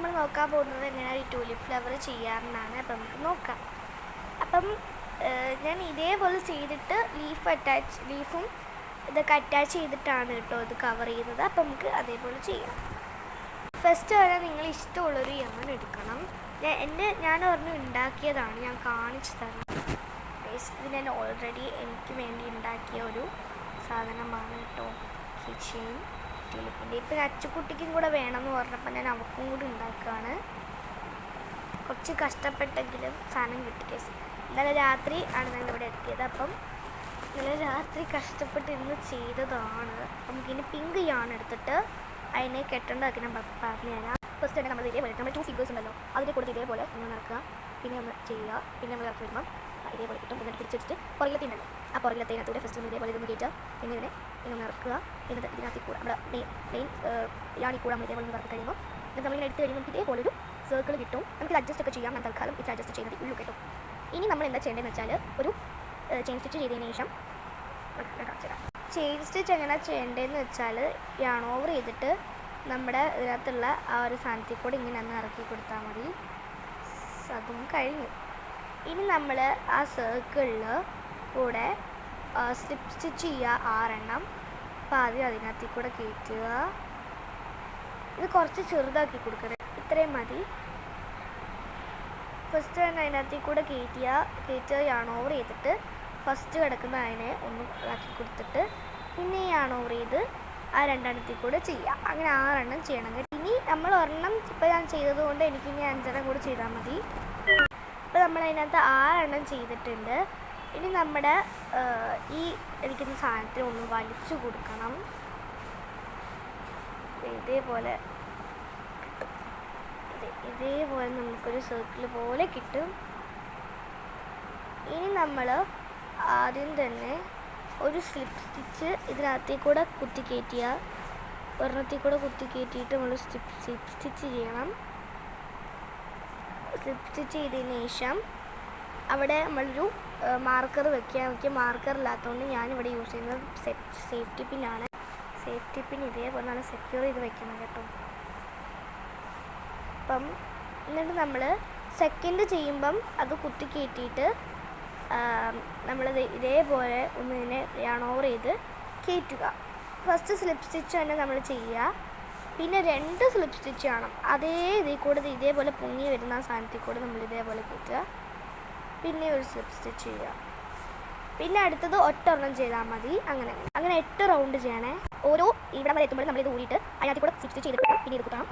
നമ്മൾ നോക്കാൻ പോകുന്നത് എങ്ങനെയാണ് ഈ ട്യൂലിപ്പ് ഫ്ലവർ ചെയ്യാമെന്നാണ്. അപ്പം നമുക്ക് നോക്കാം. അപ്പം ഞാൻ ഇതേപോലെ ചെയ്തിട്ട് ലീഫും ഇതൊക്കെ അറ്റാച്ച് ചെയ്തിട്ടാണ് കേട്ടോ ഇത് കവർ ചെയ്യുന്നത്. അപ്പം നമുക്ക് അതേപോലെ ചെയ്യാം. ഫസ്റ്റ് വരെ നിങ്ങൾ ഇഷ്ടമുള്ളൊരു യാൺ എടുക്കണം. ഞാൻ ഒരെണ്ണം ഉണ്ടാക്കിയതാണ്, ഞാൻ കാണിച്ചു തരാം. ഇത് ഞാൻ ഓൾറെഡി എനിക്ക് വേണ്ടി ഉണ്ടാക്കിയ ഒരു സാധനമാണ് കേട്ടോ, കീ ചെയിൻ ട്യൂലിപ്പിൻ്റെ. ഇപ്പം അച്ചുകുട്ടിക്കും കൂടെ വേണമെന്ന് പറഞ്ഞപ്പോൾ ഞാൻ അവൾക്കും കൂടി ഉണ്ടാക്കുകയാണ്. കുറച്ച് കഷ്ടപ്പെട്ടെങ്കിലും സാധനം കിട്ടി കേസ്. ഇന്നലെ രാത്രി ആണ് ഞങ്ങൾ ഇവിടെ എത്തിയത്. അപ്പം ഇന്നലെ രാത്രി കഷ്ടപ്പെട്ട് ഇന്ന് ചെയ്തതാണ്. നമുക്കിനി പിങ്ക് യാൺ എടുത്തിട്ട് അതിനെ കെട്ടേണ്ടതൊക്കെ ഞാൻ പറഞ്ഞുതരാം. ഫസ്റ്റ് തന്നെ നമ്മൾ ഇതേപോലെ നമ്മൾ 2 ഫിഗേഴ്സ് ഉണ്ടല്ലോ, അതിനെ കൊടുത്ത് ഇതേപോലെ ഒന്ന് നടക്കുക, പിന്നെ ഒന്ന് ചെയ്യുക, പിന്നെ നമ്മൾ ഇറക്കി വരുമ്പം ഇതേപോലെ കിട്ടും. പിന്നെ തിരിച്ച് വെച്ചിട്ട് പുറകിലത്തേണ്ടല്ലോ, ആ പുറകിലത്തേനകത്തൂടെ ഫസ്റ്റ് ഒന്ന് ഇതേപോലെ ഇതൊന്ന് കയറ്റുക, പിന്നെ ഇങ്ങനെ ഇറക്കുക. എന്നിട്ട് ഇതിനകത്ത് കൂടെ നമ്മുടെ മെയിൻ യാണി കൂടെ നമ്മൾ ഇതേപോലെ ഒന്ന് ഇറക്കി കഴിയുമ്പോൾ എന്നിട്ട് നമ്മളിങ്ങനെ എടുത്ത് കഴിയുമ്പോൾ ഇതേപോലെ ഒരു സർക്കിൾ കിട്ടും. നമുക്ക് അഡ്ജസ്റ്റ് ഒക്കെ ചെയ്യാം. ഞാൻ തൽക്കാലം ഇത് അഡ്ജസ്റ്റ് ചെയ്യുന്നത് ഉള്ളു കേട്ടോ. ഇനി നമ്മൾ എന്താ ചെയ്യേണ്ടതെന്ന് വെച്ചാൽ ഒരു ചെയിൻ സ്റ്റിച്ച് ചെയ്തതിന് ശേഷം ചെയിൻ സ്റ്റിച്ച് എങ്ങനെ ചെയ്യേണ്ടതെന്ന് വെച്ചാൽ യാൺ ഓവർ ചെയ്തിട്ട് നമ്മുടെ ഇതിനകത്തുള്ള ആ ഒരു സാധനത്തിൽ കൂടെ ഇങ്ങനെ ഒന്ന് ഇറക്കി കൊടുത്താൽ മതി. അതും കഴിഞ്ഞു. ഇനി നമ്മൾ ആ സർക്കിളിൽ കൂടെ സ്ലിപ്പ് സ്റ്റിച്ച് ചെയ്യുക 6 എണ്ണം. അപ്പോൾ ആദ്യം അതിനകത്തിൽ കൂടെ കയറ്റുക. ഇത് കുറച്ച് ചെറുതാക്കി കൊടുക്കണം, ഇത്രയും മതി. ഫസ്റ്റ് തന്നെ അതിനകത്തിൽ കൂടെ കയറ്റുക യാൺ ഓവർ ചെയ്തിട്ട് ഫസ്റ്റ് കിടക്കുന്ന അതിനെ ഒന്ന് ഇതാക്കി കൊടുത്തിട്ട് പിന്നെ യാൺ ഓവർ ചെയ്ത് ആ 2 എണ്ണത്തിൽ കൂടെ ചെയ്യുക. അങ്ങനെ 6 എണ്ണം ചെയ്യണം കേട്ടോ. ഇനി നമ്മൾ ഒരെണ്ണം ഇപ്പോൾ ഞാൻ ചെയ്തത് കൊണ്ട് എനിക്കിനി 5 എണ്ണം കൂടി ചെയ്താൽ മതി. ഇപ്പോൾ നമ്മൾ അതിനകത്ത് 6 എണ്ണം ചെയ്തിട്ടുണ്ട്. ഇനി നമ്മുടെ ഈ ഇരിക്കുന്ന സാധനത്തിന് ഒന്ന് വലിച്ചു കൊടുക്കണം. ഇതേപോലെ കിട്ടും. ഇതേപോലെ നമുക്കൊരു സർക്കിൾ പോലെ കിട്ടും. ഇനി നമ്മൾ ആദ്യം തന്നെ ഒരു സ്ലിപ്പ് സ്റ്റിച്ച് ഇതിനകത്തിൽ കൂടെ കുത്തി കയറ്റുക. ഒരെണ്ണത്തിൽ കൂടെ കുത്തി കയറ്റിയിട്ട് നമ്മൾ സ്ലിപ്പ് സ്റ്റിച്ച് ചെയ്യണം. സ്ലിപ്പ് സ്റ്റിച്ച് ചെയ്തതിന് ശേഷം അവിടെ നമ്മളൊരു മാർക്കർ വെക്കുക. എനിക്ക് മാർക്കർ ഇല്ലാത്തതുകൊണ്ട് ഞാനിവിടെ യൂസ് ചെയ്യുന്നത് സേഫ്റ്റി പിന്നാണ്. സേഫ്റ്റി പിൻ ഇതേപോലെ നല്ല സെക്യൂർ ചെയ്ത് വെക്കണം കേട്ടോ. അപ്പം എന്നിട്ട് നമ്മൾ സെക്കൻഡ് ചെയ്യുമ്പം അത് കുത്തി കയറ്റിയിട്ട് നമ്മളിത് ഇതേപോലെ ഒന്ന് ഇതിനെ യാൺ ഓവർ ചെയ്ത് കയറ്റുക. ഫസ്റ്റ് സ്ലിപ്പ് സ്റ്റിച്ച് തന്നെ നമ്മൾ ചെയ്യുക. പിന്നെ 2 സ്ലിപ്പ് സ്റ്റിച്ച് വേണം. അതേ ഇതിൽ കൂടെ ഇതേപോലെ പൊങ്ങി വരുന്ന സാധനത്തിൽ കൂടെ നമ്മൾ ഇതേപോലെ കയറ്റുക. പിന്നെ ഒരു സ്ലിപ്പ് സ്റ്റിച്ച് ചെയ്യുക. പിന്നെ അടുത്തത് ഒറ്റൊരെണ്ണം ചെയ്താൽ മതി. അങ്ങനെ 8 റൗണ്ട് ചെയ്യണേ. ഓരോ ഇവിടെ വരെ എത്തുമ്പോഴും നമ്മളിത് ഊരിയിട്ട് അതിനകത്ത് കൂടെ സ്ലിപ്പ് സ്റ്റിച്ച് ചെയ്തിട്ട് പിന്നെ ഇത് കുത്തണം.